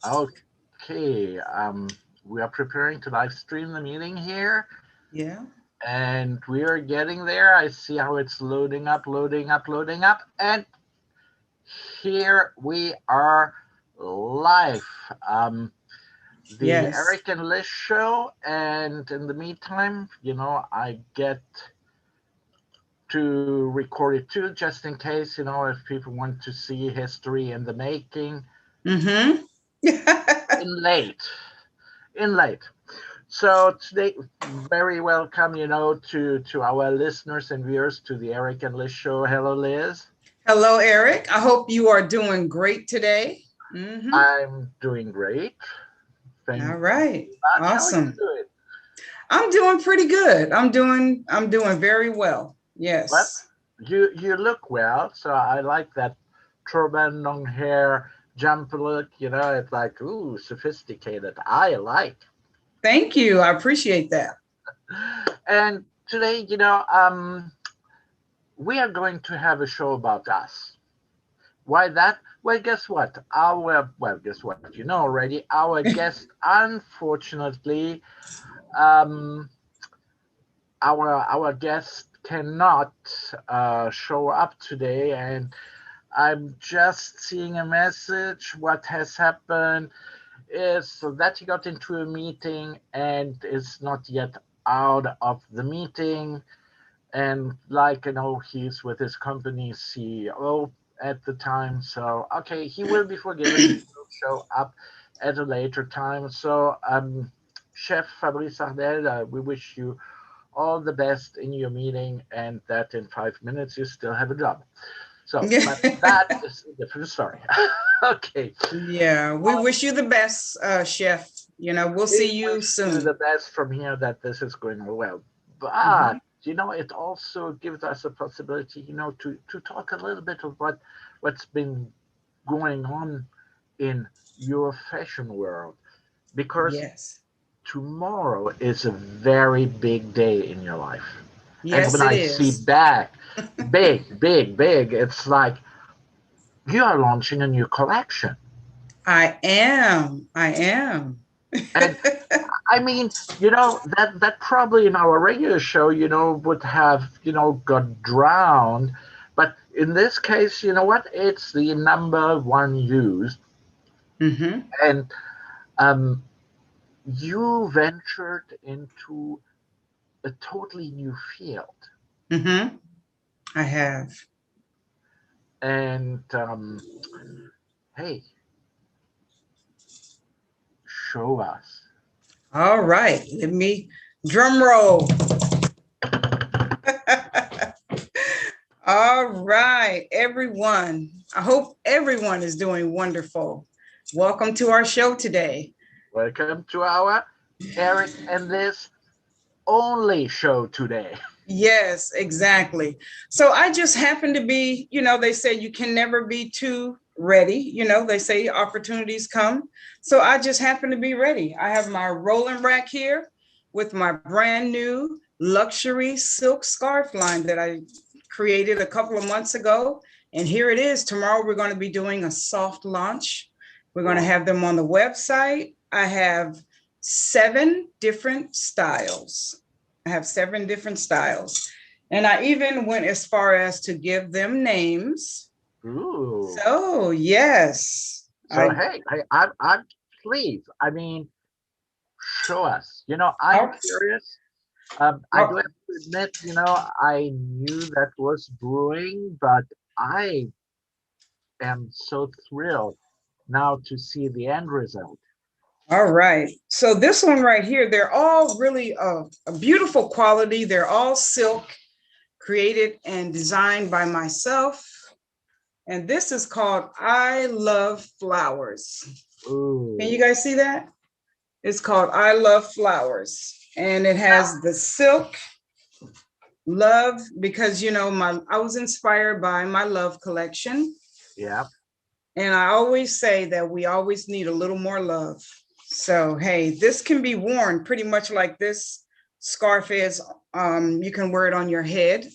Okay, we are preparing to live stream the meeting here, Yeah. and we are getting there. I see how it's loading up, loading up, loading up, and here we are live. Um, the Yes. Eric and Liz show, and in the meantime, I get to record it too, just in case, if people want to see history in the making. Mm-hmm. In late, in late. So today, very welcome, to our listeners and viewers to the Eric and Liz show. Hello, Liz. Hello, Eric. I hope you are doing great today. Mm-hmm. I'm doing great. Thank All you right. very much. How are you Awesome. doing? I'm doing pretty good. I'm doing very well. Well, Yes. you look well. So I like that turban, long hair, jumper look. It's like ooh, sophisticated. I like. Thank you. I appreciate that. And today, we are going to have a show about us. Why that? Well, guess what? Guess what? You know already. Our guest, unfortunately, um, our guest cannot show up today, and I'm just seeing a message. What has happened is that he got into a meeting and is not yet out of the meeting. And like he's with his company CEO at the time, so okay, he will be forgiven. He will show up at a later time. So Chef Fabrice Ardel, we wish you all the best in your meeting, and that in 5 minutes you still have a job. So but that is a different story. Okay. Yeah. We wish you the best, Chef. We'll We see you wish you the soon. best from here, that this is going well. Mm-hmm. But it also gives us a possibility, to talk a little bit of what's been going on in your fashion world. Because Yes. tomorrow is a very big day in your life. And Yes, when it I see is. back, big, big, big, it's like you are launching a new collection. I am. I am. And I mean, that probably in our regular show, would have, got drowned. But in this case, you know what? It's the number one used. Mm-hmm. And um, you ventured into a totally new field. Mm-hmm. I have. And hey, show us. All right. Let me drum roll. All right, everyone. I hope everyone is doing wonderful. Welcome to our show today. Welcome to our Eric and this only show today. Yes, exactly. So I just happen to be, they say you can never be too ready. They say opportunities come. So I just happen to be ready. I have my rolling rack here with my brand new luxury silk scarf line that I created a couple of months ago. And here it is. Tomorrow we're going to be doing a soft launch. We're going to Wow. have them on the website. I have 7 different styles. I have 7 different styles. And I even went as far as to give them names. Ooh. So, yes, So hey, I'm pleased. I mean, show us. I'm I, curious. I do I, have to admit, I knew that was brewing, but I am so thrilled now to see the end result. all right. So this one right here, they're all really a beautiful quality. They're all silk, created and designed by myself. And this is called I Love Flowers. Can you Ooh. guys see that? It's called I Love Flowers. And it has the silk love because my I was inspired by my love collection. Yeah. And I always say that we always need a little more love. So hey, this can be worn pretty much like this scarf is. You can wear it on your head.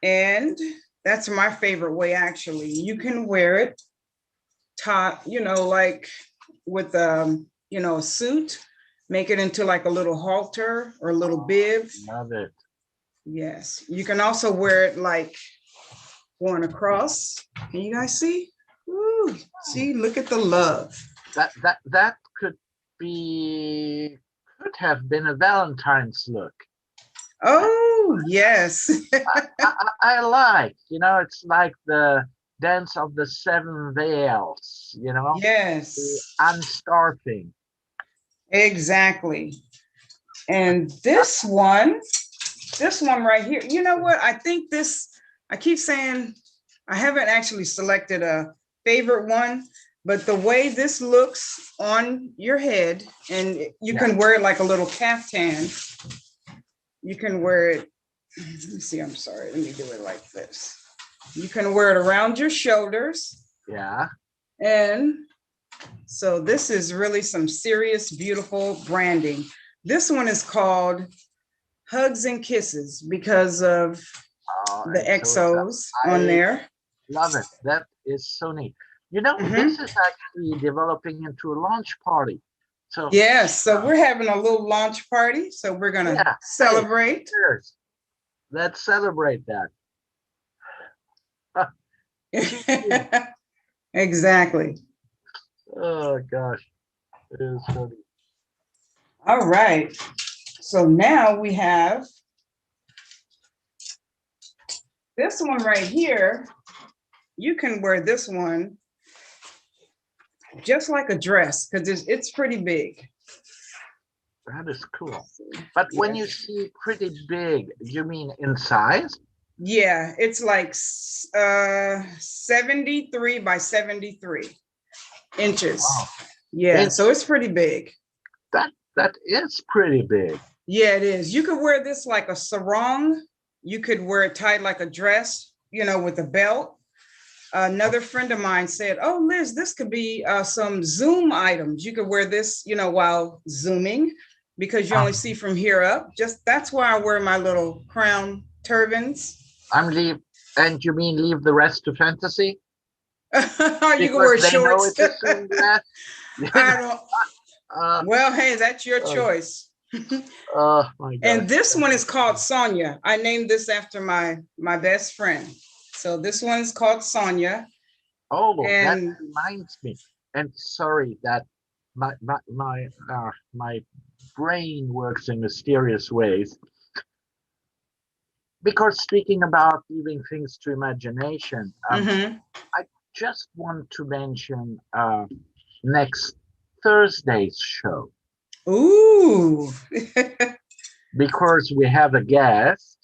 And that's my favorite way, actually. You can wear it top, like with a suit, make it into like a little halter or a little bib. Love it. Yes, you can also wear it like going across. Can you guys see? Ooh, see, look at the love. That could have been a Valentine's look. Oh, yes. I like, it's like the dance of the seven veils, Yes, the unscarfing. exactly. And this one right here, you know what? I think I keep saying I haven't actually selected a favorite one, but the way this looks on your head, and you can wear it like a little caftan. You can wear it, let me see, I'm sorry, let me do it like this. You can wear it around your shoulders. Yeah. And so this is really some serious, beautiful branding. This one is called Hugs and Kisses because of the XOs on there. Love it. That is so neat. This is actually developing into a launch party. So yes, so we're having a little launch party. So we're gonna celebrate. Hey, let's celebrate that. Exactly. Oh gosh, it is funny. All right. So now we have this one right here. You can wear this one just like a dress because it's pretty big. That is cool. But when you see pretty big, you mean in size? Yeah, it's like 73 by 73 inches. Wow. Yeah, so it's pretty big. That is pretty big. Yeah, it is. You could wear this like a sarong. You could wear it tied like a dress, with a belt. Another friend of mine said, "Oh, Liz, this could be some Zoom items. You could wear this, while Zooming, because you only see from here up. Just that's why I wear my little crown turbans." And you mean leave the rest to fantasy? You can wear shorts. I don't. Well, hey, that's your choice. Oh my God. And this one is called Sonia. I named this after my best friend. So this one's called Sonia. Oh, that reminds me. And sorry that my brain works in mysterious ways. Because speaking about leaving things to imagination, I just want to mention next Thursday's show. Ooh. Because we have a guest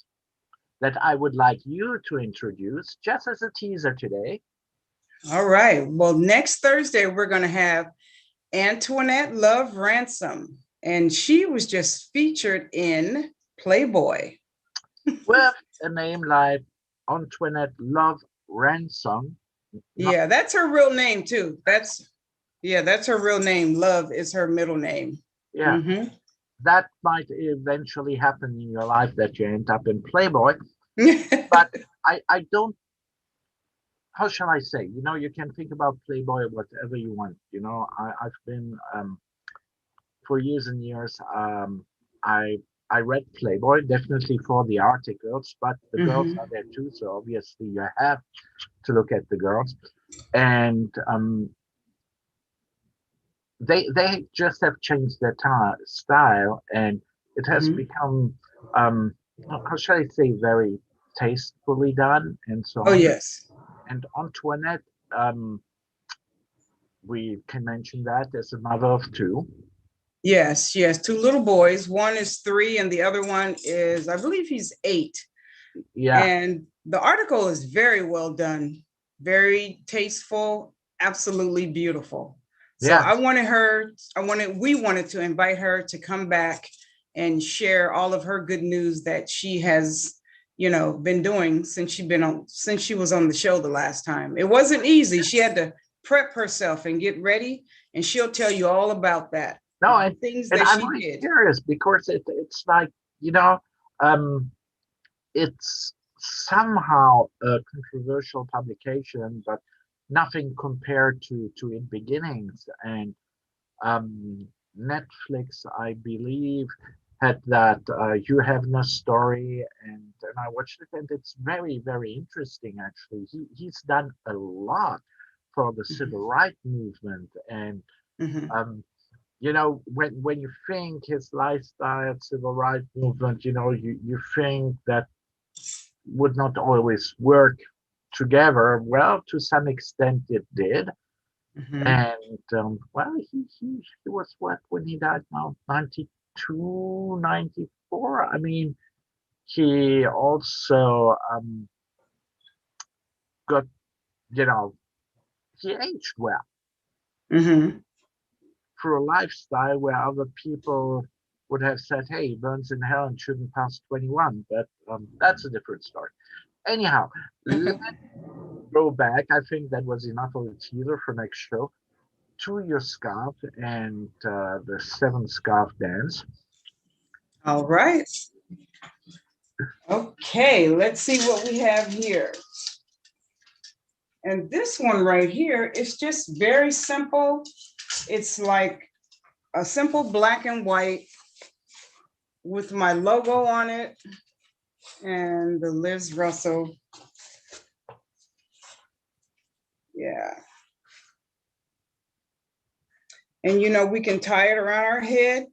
that I would like you to introduce just as a teaser today. All right. Well, next Thursday, we're going to have Antoinette Love Ransom, and she was just featured in Playboy. With a name like Antoinette Love Ransom. Yeah, that's her real name too. That's her real name. Love is her middle name. Yeah. That might eventually happen in your life that you end up in Playboy. But I don't, how shall I say? You can think about Playboy whatever you want. I've been for years and years. I read Playboy definitely for the articles, but the girls are there too. So obviously you have to look at the girls, and they just have changed their style, and it has become how shall I say, very tastefully done and so on. Oh yes. And Antoinette, we can mention that as a mother of two. Yes, she has two little boys. One is 3 and the other one is, I believe he's 8. Yeah. And the article is very well done, very tasteful, absolutely beautiful. So we wanted to invite her to come back and share all of her good news that she has, been doing since she was on the show the last time. It wasn't easy. She had to prep herself and get ready, and she'll tell you all about that. No, and things that I'm really curious because it's like, it's somehow a controversial publication, but nothing compared to in beginnings. And um, Netflix, I believe, had that You Have No Story, and I watched it, and it's very, very interesting. Actually, he's done a lot for the Mhm. civil rights movement, and Mhm. um, when you think his lifestyle, civil rights movement, you think that would not always work together. Well, to some extent, it did. Mhm. And well, he was what when he died now, 92, 94. I mean, he also got, you know, he aged well Mhm. through a lifestyle where other people would have said, hey, he burns in hell and shouldn't pass 21. But that's a different story. Anyhow, let's go back. I think that was enough of a teaser for next show. To your scarf and the seven scarf dance. All right. Okay, let's see what we have here. And this one right here is just very simple. It's like a simple black and white with my logo on it and the Liz Russell. Yeah. And we can tie it around our head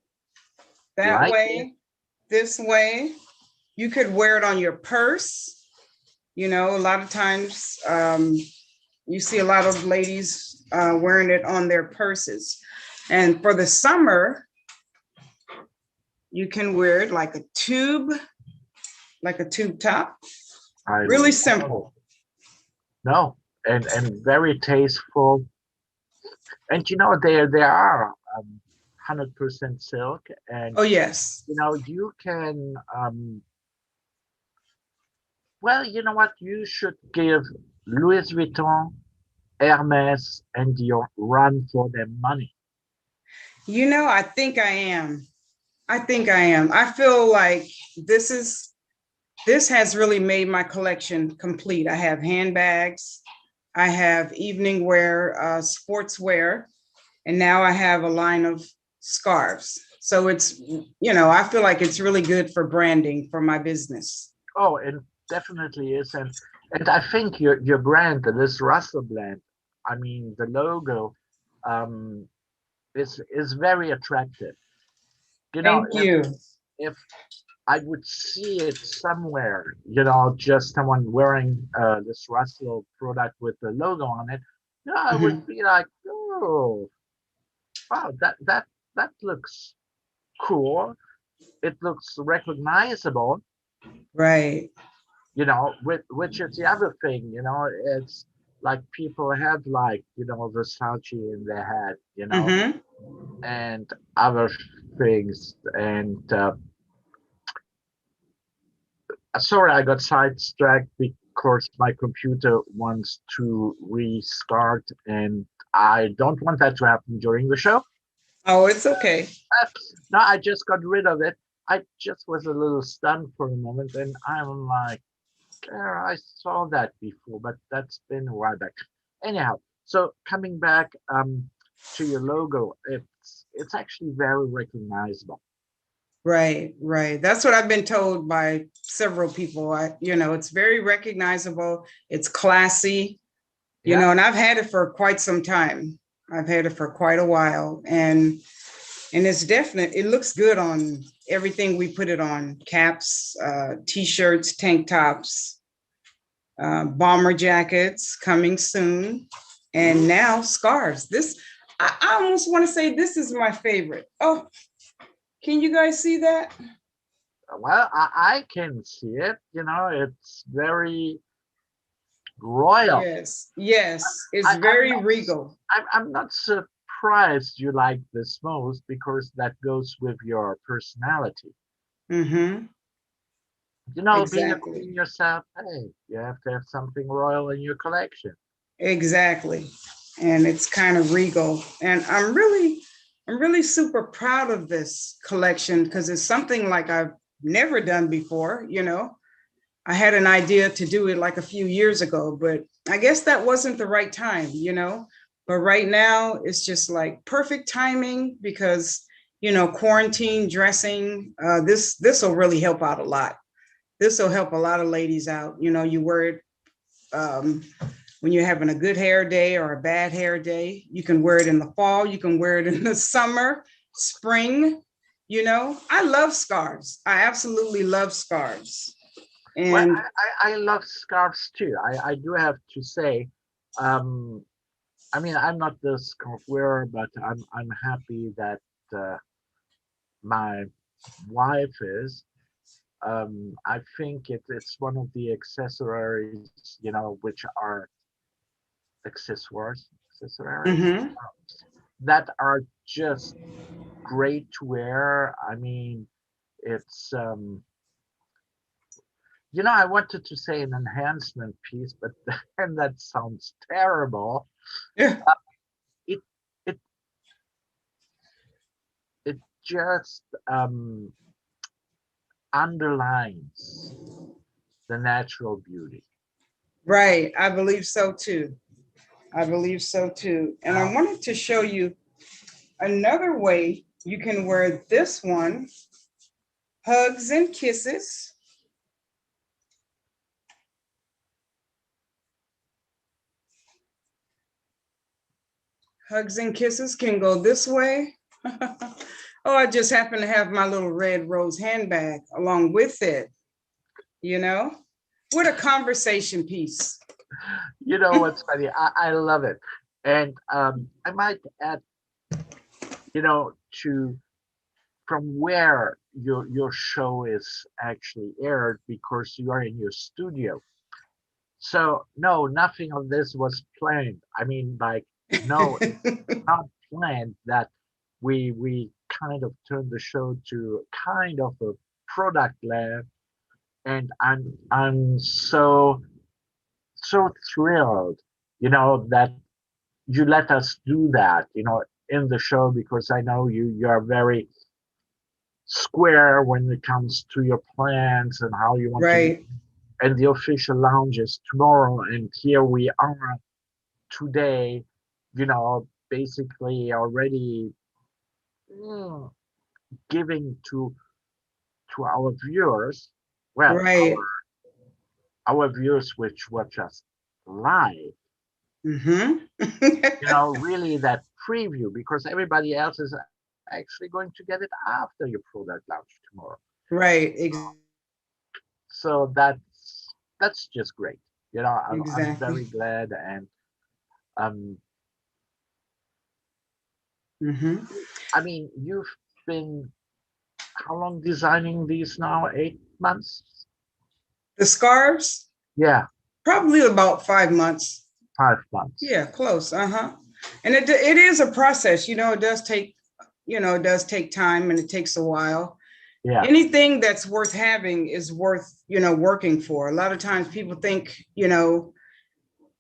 that Like it. way, this way. You could wear it on your purse. A lot of times you see a lot of ladies wearing it on their purses. And for the summer, you can wear it like a tube top. I Really love simple. no, and very tasteful. And there are 100% silk, and Oh, yes. you can well, you know what? You should give Louis Vuitton, Hermes, and Dior run for their money. I think I am. I think I am. I feel like this is this has really made my collection complete. I have handbags, I have evening wear, sportswear, and now I have a line of scarves. So I feel like it's really good for branding for my business. Oh, it definitely is, and I think your brand, the Liz Russell brand, I mean the logo, um, is very attractive. You know, Thank you. if I would see it somewhere, just someone wearing this Russell product with the logo on it, I would Mhm. be like, oh, wow, that looks cool. It looks recognizable. Right. Which is the other thing, it's like people have like, Versace in their head, Hmm. and other things. And sorry, I got sidetracked because my computer wants to restart, and I don't want that to happen during the show. Oh, it's okay. No, I just got rid of it. I just was a little stunned for a moment, and I'm like, yeah, I saw that before, but that's been a while back. Anyhow, so coming back to your logo, it's actually very recognizable. Right, right. That's what I've been told by several people. It's very recognizable. It's classy, Yeah. and I've had it for quite some time. I've had it for quite a while, and it's definite. It looks good on everything we put it on: caps, t-shirts, tank tops, bomber jackets coming soon, and now scarves. I almost want to say this is my favorite. Oh, can you guys see that? Well, I can see it. It's very royal. Yes, yes, it's I'm very not regal. I'm not surprised you like this most because that goes with your personality. Mm-hmm. Being a Exactly. queen yourself, hey, you have to have something royal in your collection. Exactly. And it's kind of regal. And I'm really super proud of this collection because it's something like I've never done before. I had an idea to do it like a few years ago, but I guess that wasn't the right time, but right now it's just like perfect timing because, quarantine dressing, this will really help out a lot. This will help a lot of ladies out. You wear it when you're having a good hair day or a bad hair day. You can wear it in the fall. You can wear it in the summer, spring. I love scarves. I absolutely love scarves. Well, And I love scarves too. I do have to say, um, I mean, I'm not the scarf wearer, but I'm happy that uh, my wife is. I think it's one of the accessories, which are accessories mhm. that are just great to wear. I mean, it's I wanted to say an enhancement piece, but then that sounds terrible. Yeah, It it it just underlines the natural beauty. right. I believe so too. I believe so too. And I Now, wanted to show you another way you can wear this one, hugs and kisses. Hugs and kisses can go this way. Oh, I just happen to have my little red rose handbag along with it, you know, with a conversation piece. what's funny? I love it, and I might add, to from where your show is actually aired because you are in your studio. So no, nothing of this was planned. I mean, like, no, it's not planned that we kind of turned the show to kind of a product lab, and I'm so thrilled, that you let us do that, in the show because I know you're very square when it comes to your plans and how you want to do. Right. And the official lounge is tomorrow, and here we are today, basically already mm, giving to our viewers, well, Right. our viewers which watch us live, Mm-hmm. really that preview because everybody else is actually going to get it after your product launch tomorrow. Right. So that's just great. I'm Exactly. very glad, and um, Mm-hmm. I mean, you've been how long designing these now? 8 months? The scarves, Yeah, probably about 5 months. 5 months. Yeah, close. Uh-huh. And it is a process, it does take time and it takes a while. Yeah, Anything that's worth having is worth, working for. A lot of times people think,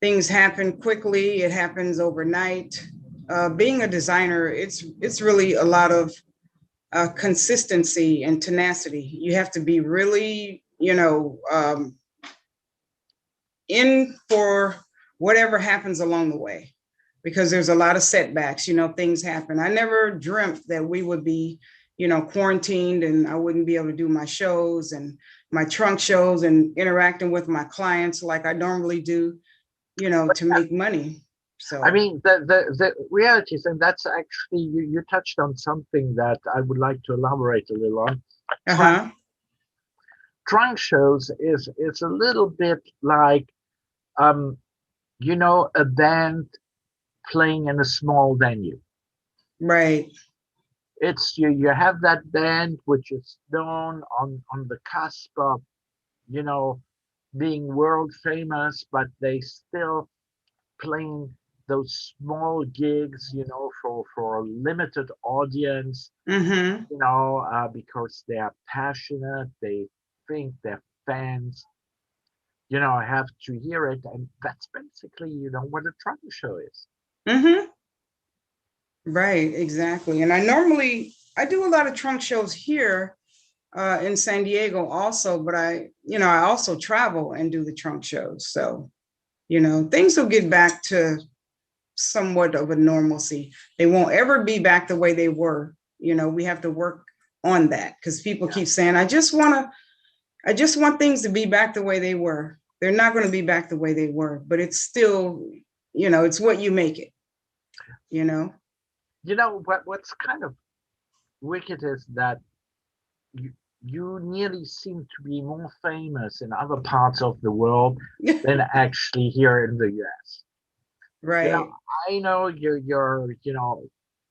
things happen quickly, it happens overnight. Being a designer, it's really a lot of consistency and tenacity. You have to be really, in for whatever happens along the way because there's a lot of setbacks, things happen. I never dreamt that we would be, quarantined and I wouldn't be able to do my shows and my trunk shows and interacting with my clients like I normally do, but to make money. I So, mean the reality is, and that's actually you touched on something that I would like to elaborate a little on. Trunk uh-huh. trunk shows is a little bit like um a band playing in a small venue. Right. It's you have that band which is known on the cusp of you know being world famous, but they still playing those small gigs, for a limited audience, Mm-hmm. because they are passionate. They think their fans, have to hear it, and that's basically, what a travel show is. Mm-hmm. Right, exactly. And I do a lot of trunk shows here in San Diego also, but I also travel and do the trunk shows. So, Things will get back to somewhat of a normalcy. They won't ever be back the way they were. We have to work on that, because people keep saying, I just want things to be back the way they were. They're not going to be back the way they were, but it's still, it's what you make it, What's kind of wicked is that you, you nearly seem to be more famous in other parts of the world than actually here in the US. Right. I know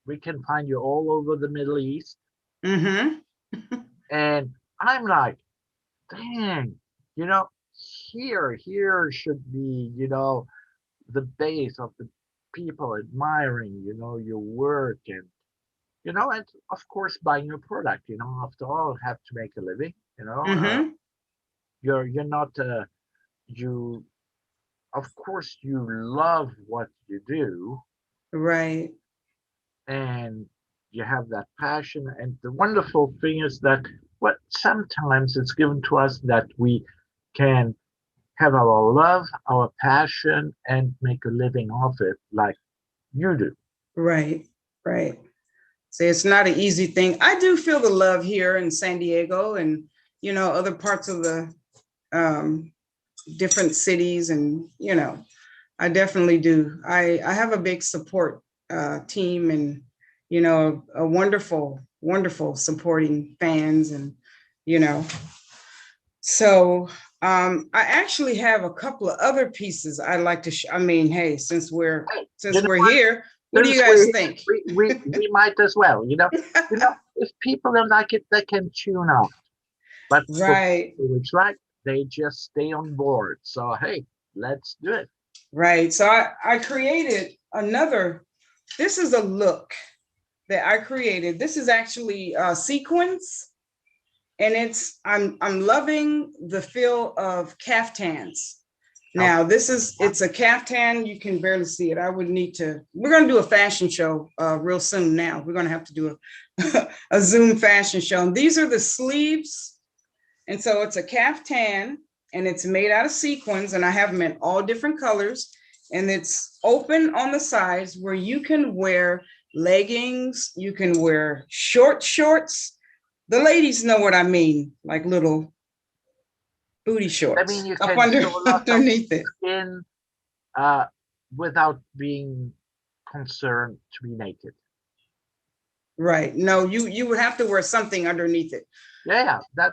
we can find you all over the Middle East. Mm-hmm. And I'm like, dang, you know, here should be, the base of the people admiring, your work and of course buying your product, after all, have to make a living, Mm-hmm. you're not, you, of course you love what you do Right. and you have that passion. And the wonderful thing is that what sometimes it's given to us that we can have our love, our passion, and make a living off it like you do. Right. Right. So it's not an easy thing. I do feel the love here in San Diego and, other parts of the um, different cities. And, I definitely do. I have a big support team and, a wonderful, wonderful supporting fans. And, you know, so I actually have a couple of other pieces I'd like to, hey, since we're Hey, what? here, what do you Since guys think? we might as well, if people don't like it, they can tune out. But for Right. people which like, they just stay on board. So hey, let's do it. Right. So I created another, this is a look that I created. This is actually sequins, and I'm loving the feel of caftans. Now it's a caftan. You can barely see it. We're going to do a fashion show real soon. Now we're going to have to do a Zoom fashion show. And these are the sleeves. And so it's a caftan and it's made out of sequins, and I have them in all different colors, and it's open on the sides where you can wear leggings, you can wear shorts. The ladies know what I mean, like little booty I mean, shorts you up can show lots of underneath it. skin uh, without being concerned to be naked. Right. No, you would have to wear something underneath it. Yeah, yeah,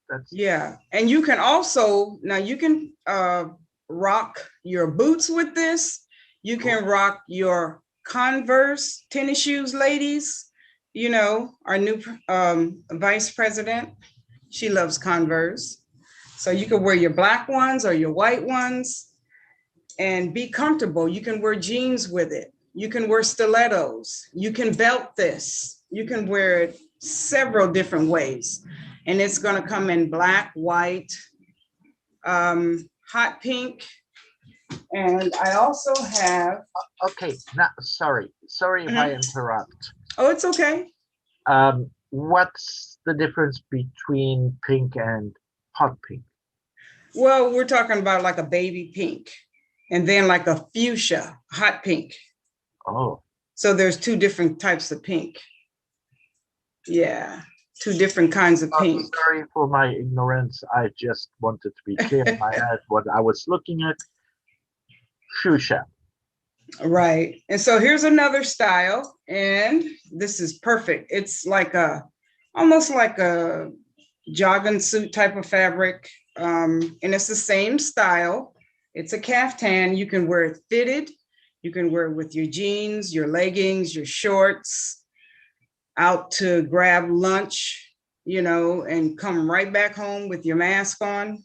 that's Yeah. And you can also, now you can rock your boots with this. You can rock your Converse tennis shoes, ladies. Our new vice president, she loves Converse. So you can wear your black ones or your white ones and be comfortable. You can wear jeans with it. You can wear stilettos. You can belt this. You can wear it several different ways. And it's going to come in black, white, hot pink. And I also have. okay. Now, sorry if I interrupt. Oh, it's okay. What's the difference between pink and hot pink? Well, we're talking about like a baby pink and then like a fuchsia, hot pink. Oh. So there's two different types of pink. Yeah, two different kinds of pink. Sorry for my ignorance. I just wanted to be clear in my head what I was looking at. Fuchsia. Right. And so here's another style, and this is perfect. It's like almost like a jogging suit type of fabric. And it's the same style. It's a caftan. You can wear it fitted. You can wear it with your jeans, your leggings, your shorts, out to grab lunch, and come right back home with your mask on.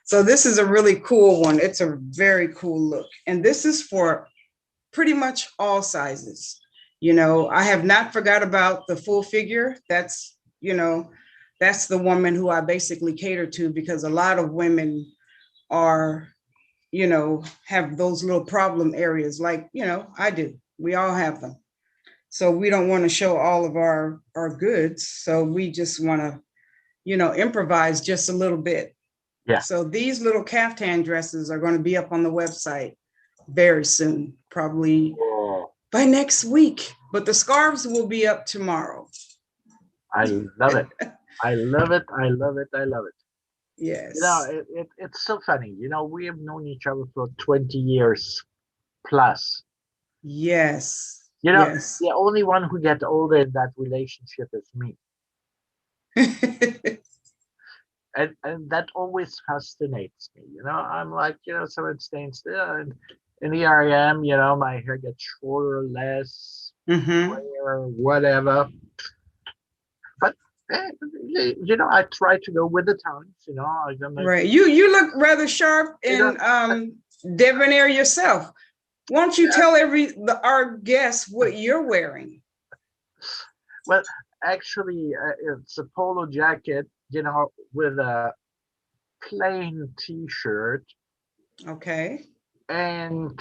So this is a really cool one. It's a very cool look. And this is for pretty much all sizes. I have not forgot about the full figure. That's the woman who I basically cater to, because a lot of women are, have those little problem areas like, I do. We all have them. So we don't want to show all of our goods. So we just want to, improvise just a little bit. Yeah. So these little caftan dresses are going to be up on the website very soon, probably by next week. But the scarves will be up tomorrow. I love it. I love it. I love it. I love it. Yes. It's so funny. We have known each other for 20 years plus. Yes. Yes. The only one who gets older in that relationship is me. And that always fascinates me. I'm like, someone staying still, and here I am. My hair gets shorter, less, grayer, whatever. But I try to go with the times. I don't know. Right. You look rather sharp and debonair yourself. Why don't you tell our guests what you're wearing? Well, actually, it's a polo jacket, with a plain T-shirt. Okay. And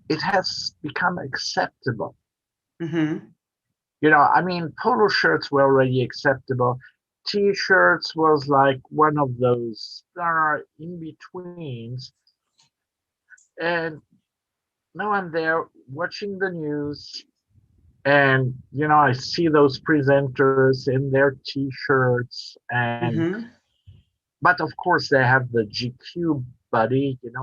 it has become acceptable. I mean, polo shirts were already acceptable. T-shirts was like one of those in-betweens. And now I'm there watching the news, and I see those presenters in their T-shirts, but of course they have the GQ body, and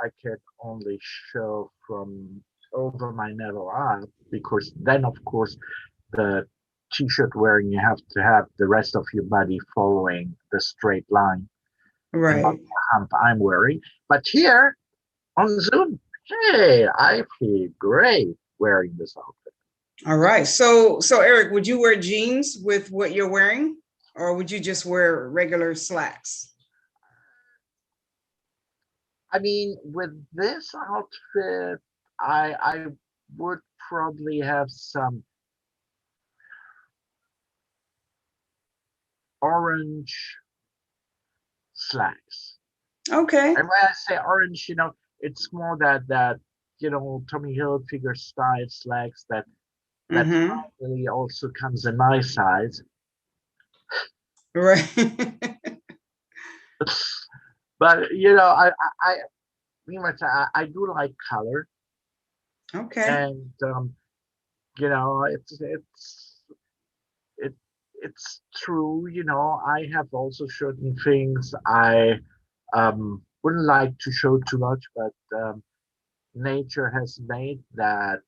I can only show from over my navel up, because then of course the T-shirt wearing, you have to have the rest of your body following the straight line, and not Right. the hump I'm wearing. But here on Zoom, hey, I feel great wearing this outfit. All right. So Eric, would you wear jeans with what you're wearing, or would you just wear regular slacks? I mean, with this outfit, I would probably have some orange slacks. Okay. And when I say orange, it's more that Tommy Hilfiger style slacks that finally also comes in my size. Right. But I do like color. Okay. And it's true. I have also certain things I wouldn't like to show too much, but nature has made that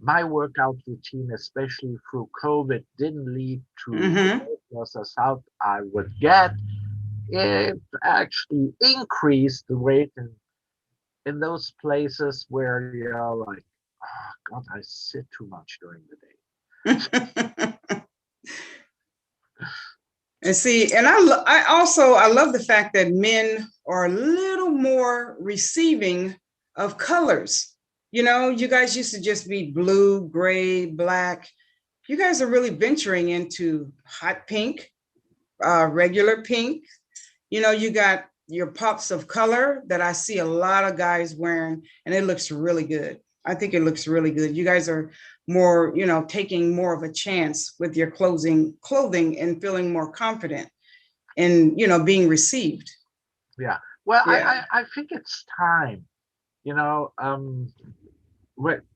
my workout routine, especially through COVID, didn't lead to the weight loss as I would get. It actually increased the weight in those places where you're like, oh God, I sit too much during the day. And see, and I love the fact that men are a little more receiving of colors. You guys used to just be blue, gray, black. You guys are really venturing into hot pink, regular pink. You got your pops of color that I see a lot of guys wearing, and it looks really good. I think it looks really good. You guys are more, taking more of a chance with your clothing and feeling more confident and, being received. Yeah. Well, Yeah. I think it's time.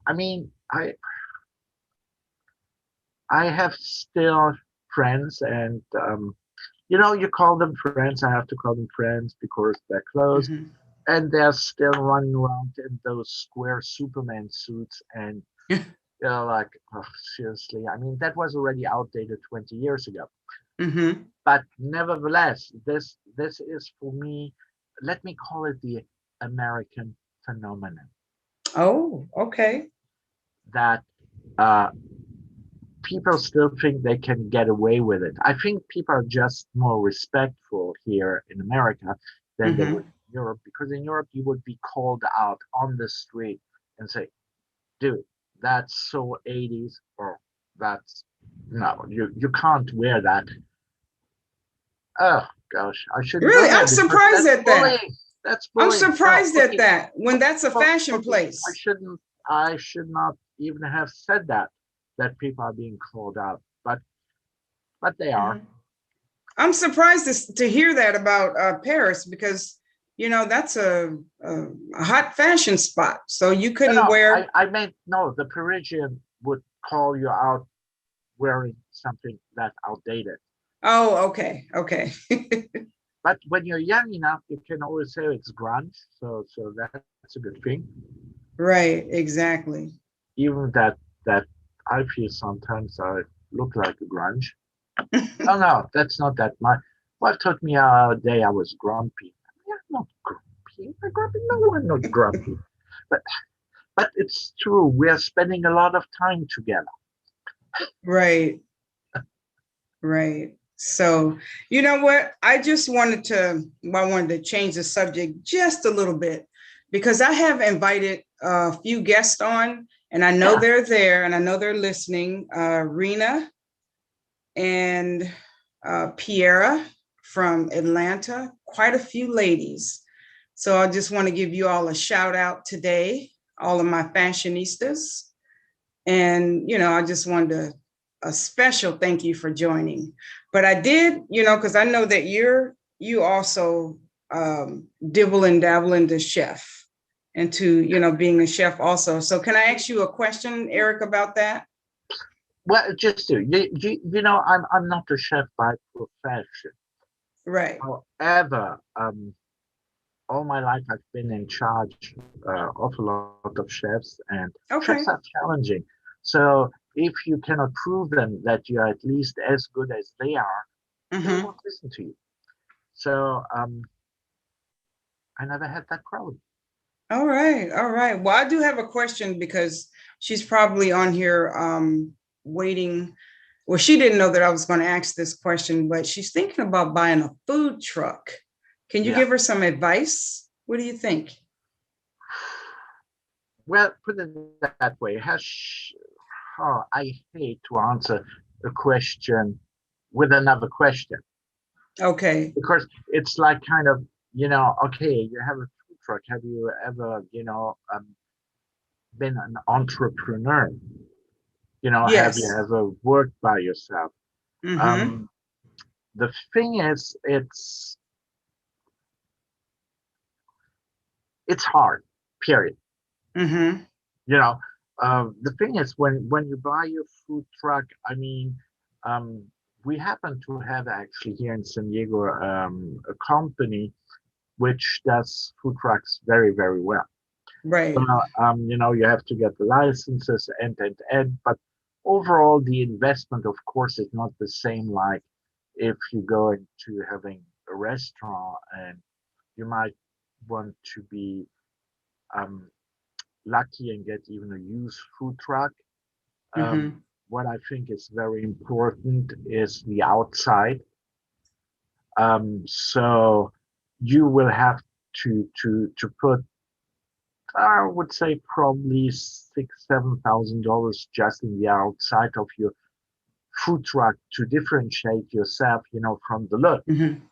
I mean, I have still friends, and you call them friends. I have to call them friends because they're close, and they're still running around in those square Superman suits, and like, oh, seriously. I mean, that was already outdated 20 years ago. But nevertheless, this is for me. Let me call it the American phenomenon. Oh, okay. That people still think they can get away with it. I think people are just more respectful here in America than they would in Europe, because in Europe you would be called out on the street and say, dude, that's so 80s, or that's no, you can't wear that. Oh gosh, I shouldn't go Really? there I'm because surprised that's at that. bullying. That's I'm bullying. No, surprised at okay, that when that's a fashion okay. place. I should not even have said that people are being called out, but they are. I'm surprised to hear that about Paris, because that's a hot fashion spot. So you No, couldn't no, wear. I meant no. The Parisian would call you out wearing something that outdated. Oh, okay, okay. But when you're young enough, you can always say it's grunge. So that's a good thing. Right, exactly. Even that I feel sometimes I look like a grunge. Oh no, that's not that much. What took me a day I was grumpy. I'm not grumpy. I'm grumpy. No, I'm not grumpy. But but it's true. We are spending a lot of time together. Right, right. So, you know what? I wanted to change the subject just a little bit, because I have invited a few guests on, and I know Yeah. they're there and I know they're listening. Rena and Piera from Atlanta, quite a few ladies. So I just want to give you all a shout out today, all of my fashionistas. And, I just wanted a special thank you for joining. But I did, because I know that you also dibble and dabble into chef, into, being a chef also. So can I ask you a question, Eric, about that? Well, just do. I'm not a chef by profession. Right. However, all my life I've been in charge of a lot of chefs, and chefs are Okay. challenging. So if you cannot prove them that you are at least as good as they Mm-hmm. won't listen to you. So I never had that problem. All right. All right. Well, I do have a question, because she's probably on here waiting. Well, she didn't know that I was going to ask this question, but she's thinking about buying a food truck. Can you Yeah. give her some advice? What do you think? Well, put it that way. I hate to answer a question with another question, Okay. because it's like kind of, okay, you have a food truck. Have you ever, been an entrepreneur? Have you Yes. ever worked by yourself? Mm-hmm. Um, the thing is, it's hard. Period. Mm-hmm. You know, the thing is, when you buy your food truck, I mean, um, we happen to have actually here in San Diego a company which does food trucks very, very well. So, Right. you have to get the licenses and, but overall, the investment, of course, is not the same like if you go into having a restaurant and you might want to be um, lucky and get even a used food truck. Mm-hmm. What I think is very important is the outside. So you will have to put, I would say, probably $6,000, $7,000 just in the outside of your food truck to differentiate yourself, from the look, Mm-hmm. Right.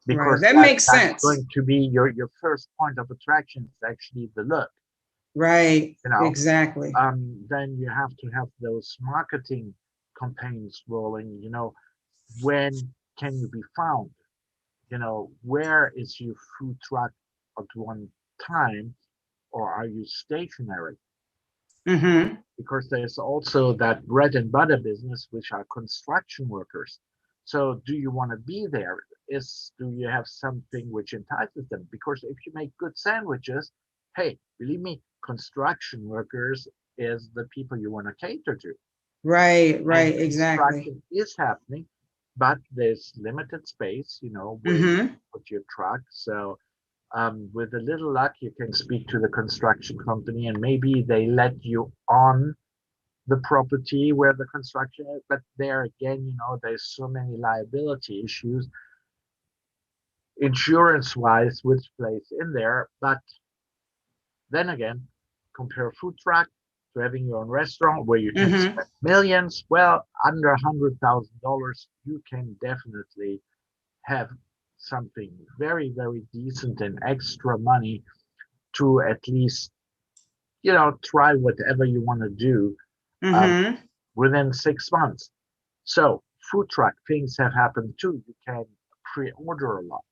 because That that makes that's sense. going to be your first point of attraction is actually the look, Right. you know. Exactly. Then you have to have those marketing campaigns rolling, when can you be found? Where is your food truck at one time, or are you stationary? Mm-hmm. Because there's also that bread and butter business, which are construction workers. So do you want to be there? Do you have something which entices them? Because if you make good sandwiches, hey, believe me, construction workers is the people you want to cater to. Right. And Right. Exactly. construction is happening, but there's limited space, where you Mm-hmm. put your truck. So with a little luck, you can speak to the construction company and maybe they let you on the property where the construction is. But there again, there's so many liability issues, insurance wise, which plays in there. But then again, compare a food truck to having your own restaurant where you can Mm-hmm. spend millions. Well, under $100,000, you can definitely have something very, very decent and extra money to at least, try whatever you want to do um, Mm-hmm. within 6 months. So food truck, things have happened too. You can pre-order a lot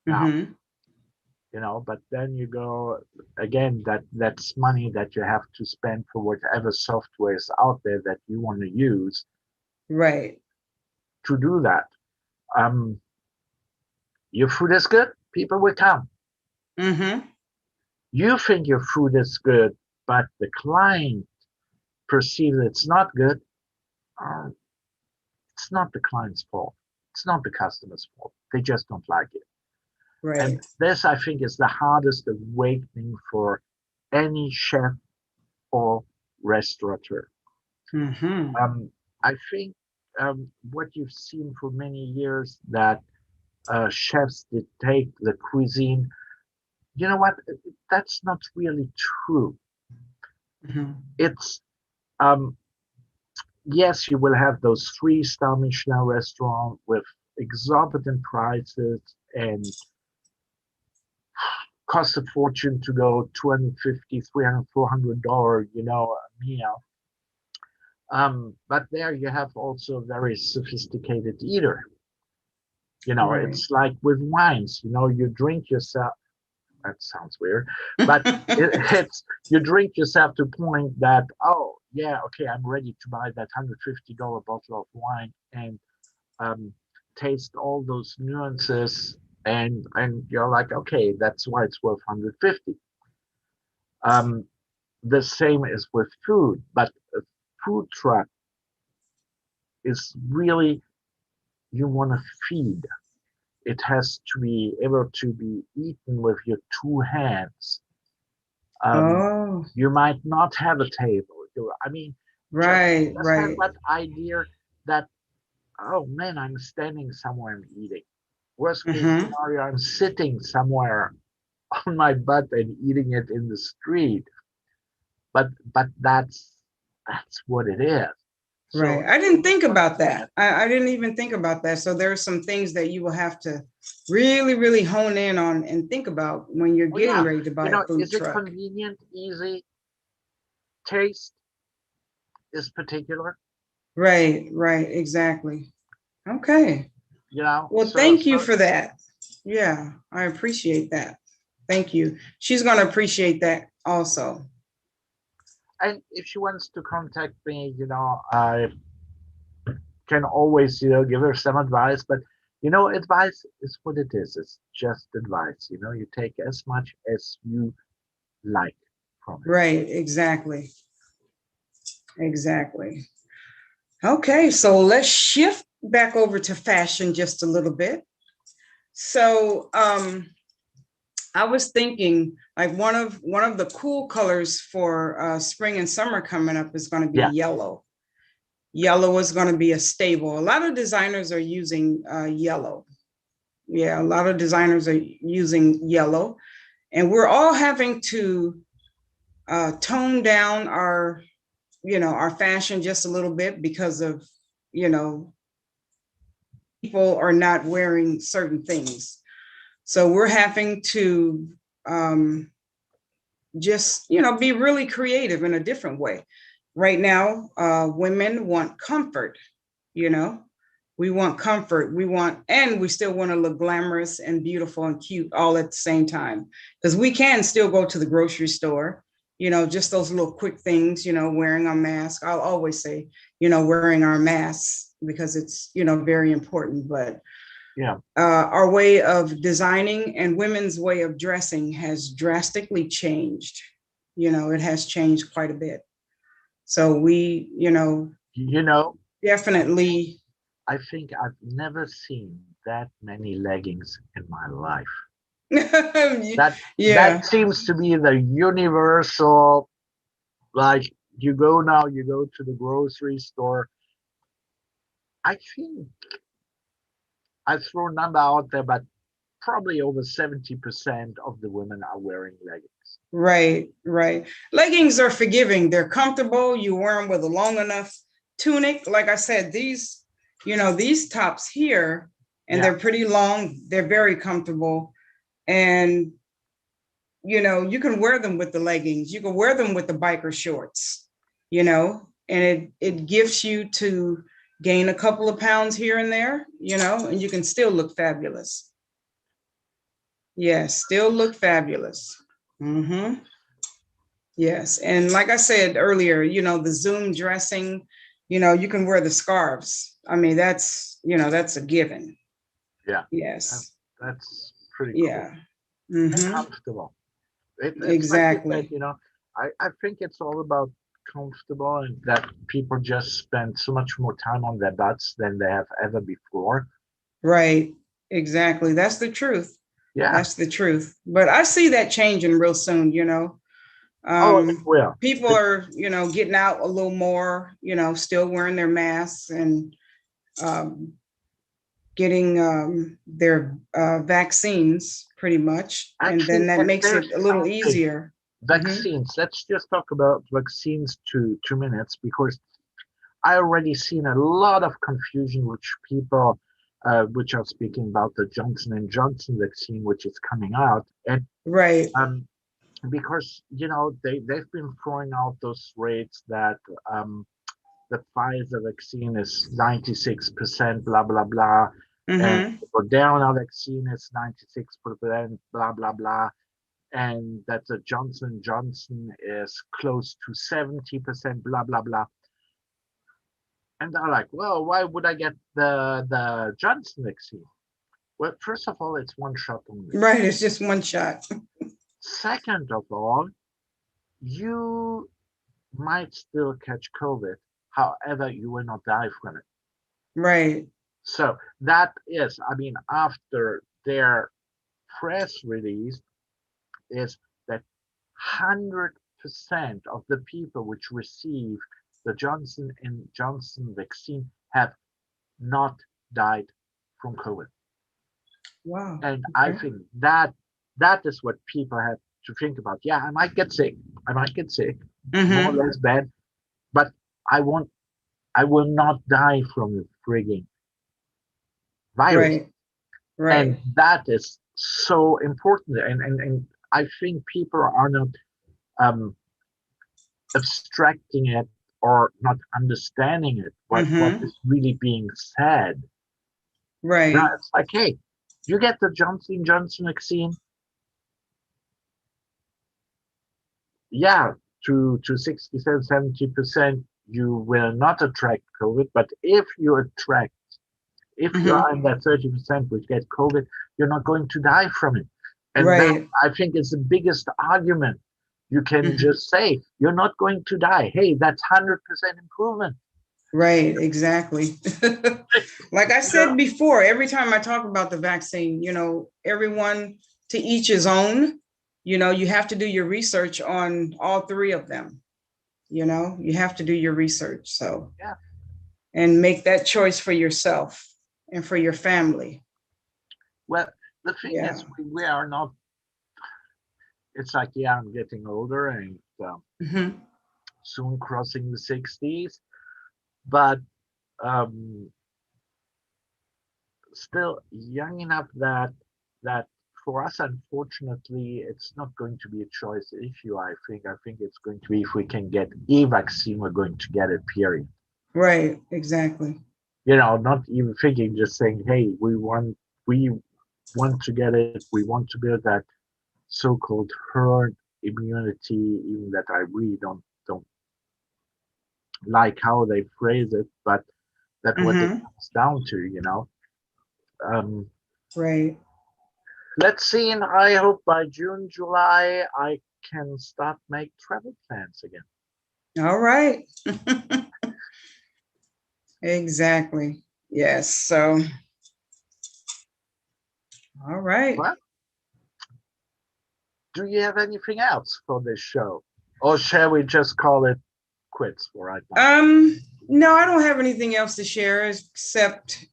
now, Mm-hmm. but then you go again, that's money that you have to spend for whatever software is out there that you want to use Right. to do that. Um, your food is good, people will come. Mm-hmm. You think your food is good, but the client perceives it's not good. uh, it's not the client's fault. It's not the customer's fault. They just don't like it. And Right. this, I think, is the hardest awakening for any chef or restaurateur. Mm-hmm. I think what you've seen for many years that chefs dictate the cuisine. You know what? That's not really true. Mm-hmm. It's um, yes, you will have those three-star Michelin restaurants with exorbitant prices and cost a fortune to go 250, 300, $400, a meal. But there you have also a very sophisticated eater. Right. It's like with wines, you drink yourself. That sounds weird, but it's you drink yourself to a point that, oh yeah, okay, I'm ready to buy that $150 bottle of wine and um, taste all those nuances, and you're like, okay, that's why it's worth 150. Um, the same is with food, but a food truck is really, you want to feed. It has to be able to be eaten with your two hands. Um, Oh, you might not have a table. I mean, just right, just have right. that idea that, oh man, I'm standing somewhere and eating. Worst case Mm-hmm. scenario, I'm sitting somewhere on my butt and eating it in the street. But that's what it is. Right. So I in didn't the think front about that. end, I didn't even think about that. So there are some things that you will have to really, really hone in on and think about when you're oh getting yeah, ready to buy a food is it truck. convenient, easy, taste is particular, Right, right, exactly. Okay. Well, so thank you for that. Yeah, I appreciate that. Thank you. She's going to appreciate that also. and if she wants to contact me, I can always, give her some advice, but advice is what it is. It's just advice. You take as much as you like from it. Right, exactly. Exactly. Okay, so let's shift back over to fashion just a little bit. So, I was thinking like one of the cool colors for spring and summer coming up is going to be Yeah. yellow. Yellow is going to be a staple. A lot of designers are using yellow. Yeah, a lot of designers are using yellow, and we're all having to tone down our fashion just a little bit because of you know people are not wearing certain things. So we're having to just be really creative in a different way. Right now, women want comfort. You know, we want comfort. And we still want to look glamorous and beautiful and cute all at the same time. Because we can still go to the grocery store, just those little quick things, wearing our mask. I'll always say, wearing our masks because it's, very important. But Yeah. our way of designing and women's way of dressing has drastically changed. It has changed quite a bit. So we, You know, definitely. I think I've never seen that many leggings in my life. That Yeah. seems to be the universal, like, you go to the grocery store. I think I throw a number out there, but probably over 70% of the women are wearing leggings. Right, right. Leggings are forgiving. They're comfortable. You wear them with a long enough tunic. Like I said, these tops here, and Yeah. they're pretty long. They're very comfortable. And, you can wear them with the leggings. You can wear them with the biker shorts, and it gives you to, gain a couple of pounds here and there, and you can still look fabulous. Yes, still look fabulous. Yes. And like I said earlier, the Zoom dressing, you can wear the scarves. I mean, that's a given. Yeah. Yes. That's pretty Yeah. cool. And comfortable. It's exactly. like you said, I think it's all about comfortable, and that people just spend so much more time on their butts than they have ever before. Right. Exactly. That's the truth. Yeah. That's the truth. But I see that changing real soon, It will. People are, getting out a little more, still wearing their masks and getting their vaccines pretty much. Actually, and then that makes it a little easier. Vaccines. Let's just talk about vaccines 2 minutes, because I already seen a lot of confusion which people which are speaking about the Johnson and Johnson vaccine which is coming out, and right. Because they've been throwing out those rates that the Pfizer vaccine is 96%, blah blah blah, and the Moderna vaccine is 96%, blah blah blah, and that the Johnson Johnson is close to 70%, blah blah blah. And they're like, well, why would I get the Johnson vaccine? Well, first of all, it's one shot only. Right, it's just one shot. Second of all, you might still catch COVID. However, you will not die from it. Right. So that is, I mean, after their press release, is that 100% of the people which receive the Johnson and Johnson vaccine have not died from COVID. Wow. And I think that is what people have to think about. Yeah, I might get sick. More or less bad, but I will not die from the frigging virus. Right. And that is so important. And I think people are not abstracting it or not understanding it, what is really being said. Right. Now it's like, hey, you get the Johnson Johnson vaccine. Yeah, to 67, 70%, you will not attract COVID. But if you are in that 30% which get COVID, you're not going to die from it. And that, I think, is the biggest argument. You can just say, you're not going to die. Hey, that's 100% improvement. Right, exactly. Like I said before, every time I talk about the vaccine, everyone to each his own. You have to do your research on all three of them. You have to do your research. So, yeah, and make that choice for yourself and for your family. Well, the thing is, we are not. It's like, yeah, I'm getting older and soon crossing the 60s, but still young enough that for us, unfortunately, it's not going to be a choice issue. I think it's going to be, if we can get a vaccine, we're going to get it, period. Right, exactly. Not even thinking, just saying, hey, we want to get it. We want to build that so-called herd immunity, even that I really don't like how they phrase it, but that's what it comes down to. Right. Let's see, and I hope by June, July, I can start make travel plans again. All right. Exactly. Yes. So, all right. Well, do you have anything else for this show, or shall we just call it quits for right now? No, I don't have anything else to share except,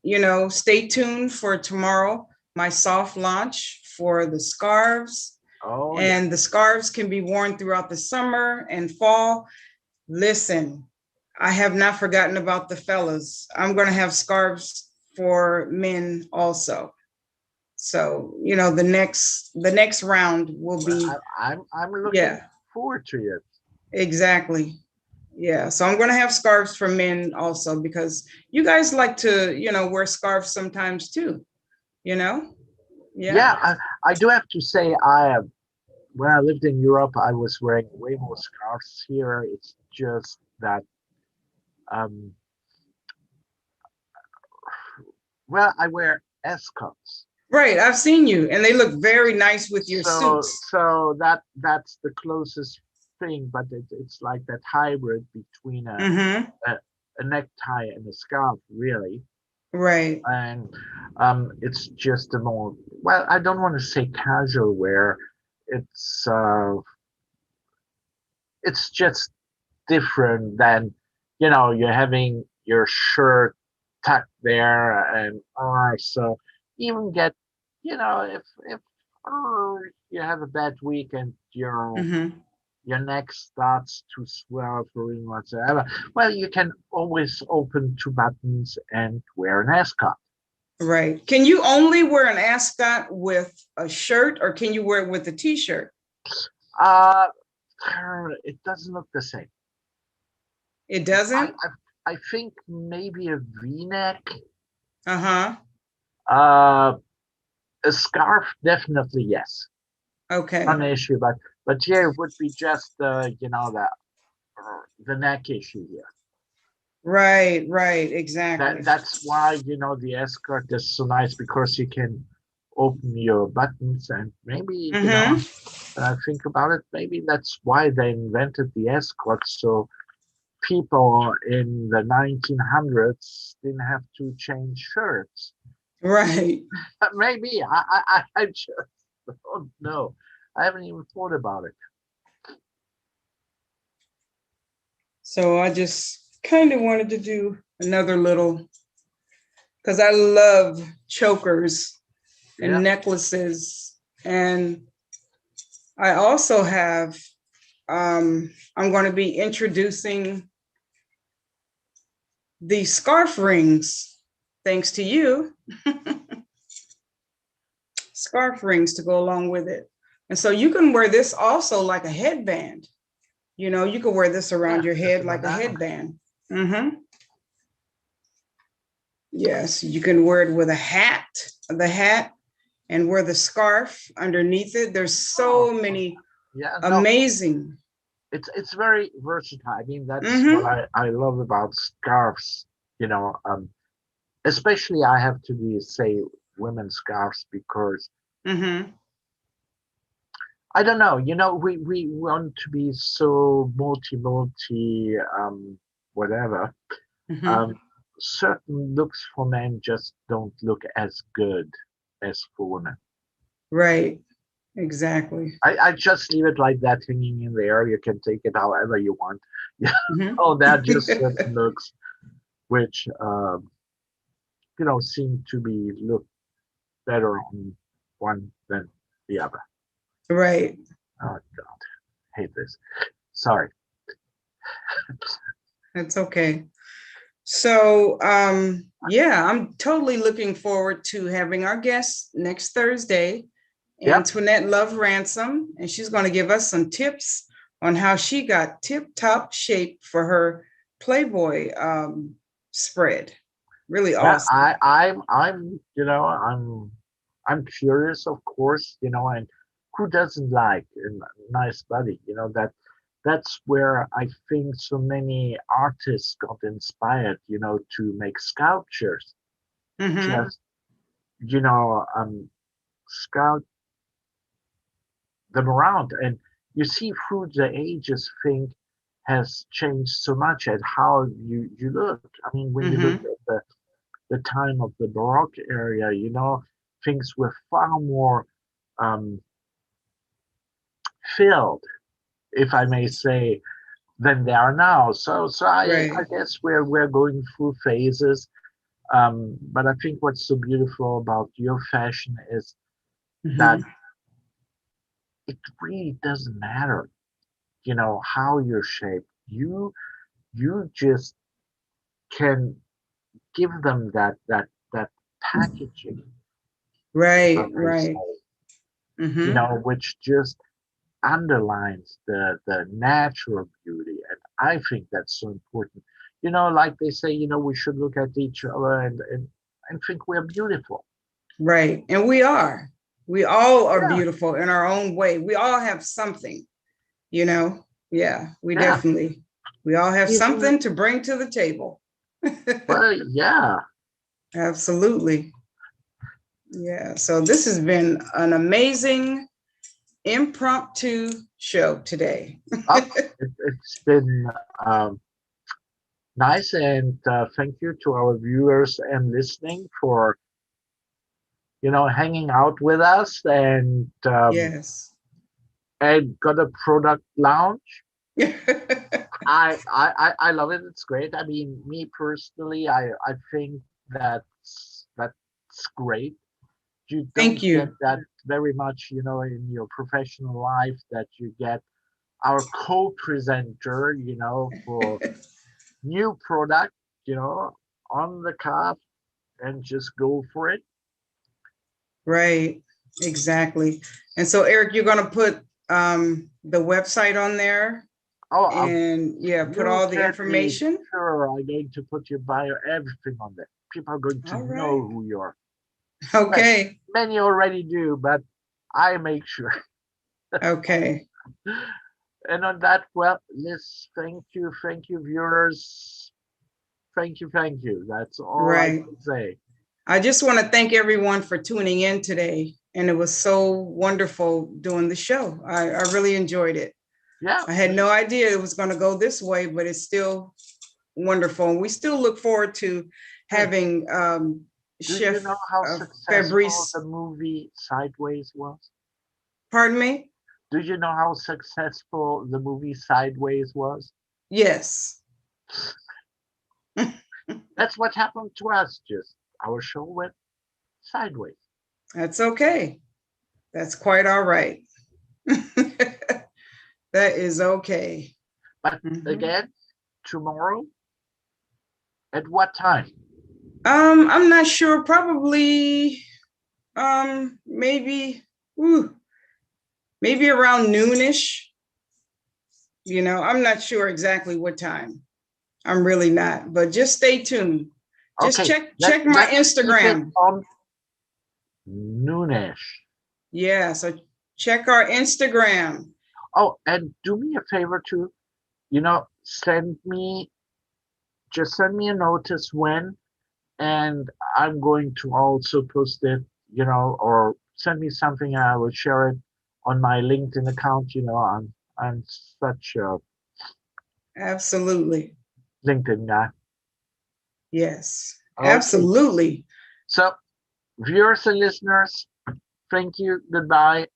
stay tuned for tomorrow, my soft launch for the scarves. Oh, and the scarves can be worn throughout the summer and fall. Listen, I have not forgotten about the fellas. I'm going to have scarves for men also. So, the next round will be. I'm looking forward to it. Exactly. Yeah, so I'm going to have scarves for men also, because you guys like to, wear scarves sometimes too, you know? Yeah. Yeah, I do have to say, when I lived in Europe, I was wearing way more scarves. Here, it's just that, um, well, I wear ascots. Right. I've seen you, and they look very nice with your suits. So that's the closest thing, but it's like that hybrid between Mm-hmm. a, a necktie and a scarf, really. Right. And it's just a more, well, I don't want to say casual wear. It's uh, it's just different than, you're having your shirt tucked there and all right. So even get, if you have a bad week and Mm-hmm. your neck starts to swell for whatsoever, well, you can always open two buttons and wear an ascot. Right. Can you only wear an ascot with a shirt, or can you wear it with a t-shirt? Uh, it doesn't look the same. It I, doesn't? I think maybe a V-neck, Uh-huh. uh, a scarf, definitely yes, Okay. not an issue. But yeah, it would be just the neck issue here. Right, right, exactly. That's why the escort is so nice because you can open your buttons and maybe Mm-hmm. when I think about it, maybe that's why they invented the escort, so people in the 1900s didn't have to change shirts. Right. Maybe I just don't know. I haven't even thought about it. So I just kind of wanted to do another little, because I love chokers Yeah, and necklaces. And I also have, I'm going to be introducing the scarf rings, thanks to you, scarf rings to go along with it. And so you can wear this also like a headband. You can wear this yeah, around your just head about like a that. headband. Mm-hmm. Yes, you can wear it with the hat, and wear the scarf underneath it. There's Oh, so many yeah, no, amazing. it's very versatile. I mean, that's what Mm-hmm. I love about scarves. You know, um, Especially I have to say women's scarves because Mm-hmm. I don't know. We want to be so whatever. Mm-hmm. Um, Certain looks for men just don't look as good as for women. Right. Exactly. I just leave it like that hanging in the air. You can take it however you want. Yeah. Oh, there are just certain Mm-hmm. looks which seem to be look better on one than the other. Right. Oh God, hate this. Sorry. That's okay. So, yeah, I'm totally looking forward to having our guest next Thursday, Yep. Antoinette Love Ransom, and she's going to give us some tips on how she got tip-top shape for her Playboy spread. Really Yeah, awesome. I'm curious, of course, and who doesn't like a nice body? That's where I think so many artists got inspired, to make sculptures. Mm-hmm. Just, you know, um, sculpt them around. And you see through the ages, think has changed so much at how you look. I mean, when you look Mm-hmm. at the time of the Baroque area, things were far more um, filled, if I may say, than they are now. So I Right. guess we're going through phases. But I think what's so beautiful about your fashion is that Mm-hmm. it really doesn't matter, how you're shaped. You just can give them that packaging, if I Right. may Right. say, Mm-hmm. which just underlines the natural beauty. And I think that's so important. You know, like they say, we should look at each other and think we're beautiful. Right. And we are. We all are Yeah, beautiful in our own way. We all have something, you know. Yeah, yeah. we all have Even, something to bring to the table. well, yeah. Absolutely. Yeah. So this has been an amazing impromptu show today. Oh, it's been nice, and thank you to our viewers and listening for hanging out with us Yes. and got a product launch. I love it. It's great. I mean, me personally, I think that's great. You Thank don't get you. that very much, in your professional life, that you get our co-presenter, for new product, on the cuff and just go for it. Right. Exactly. And so, Eric, you're going to put the website on there Oh, and yeah, put you all the can be information. sure I'm going to put your bio, everything on there. People are going to All know right. who you are. Well, Okay. many already do, but I make sure. Okay. And on that, well, Liz, thank you, viewers. Thank you. That's all I Right. can say. I just want to thank everyone for tuning in today. And it was so wonderful doing the show. I really enjoyed it. Yeah. I had no idea it was going to go this way, but it's still wonderful. And we still look forward to Hey, having do you Chef know how successful Fabrice. the movie Sideways was? Pardon me? Do you know how successful the movie Sideways was? Yes. That's what happened to us. Just our show went sideways. That's okay. That's quite all right. That is okay. But Mhm. again, tomorrow, at what time? I'm not sure. Probably maybe ooh, maybe around noonish. I'm not sure exactly what time. I'm really not, but just stay tuned. Just Okay, check my let's keep it Instagram. on noonish. Yeah, so check our Instagram. Oh, and do me a favor too. Send me a notice when, and I'm going to also post it, or send me something and I will share it on my LinkedIn account. I'm such a Absolutely. LinkedIn guy. Yes, Okay. absolutely. So, viewers and listeners, thank you. Goodbye.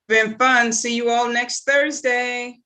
Been fun. See you all next Thursday.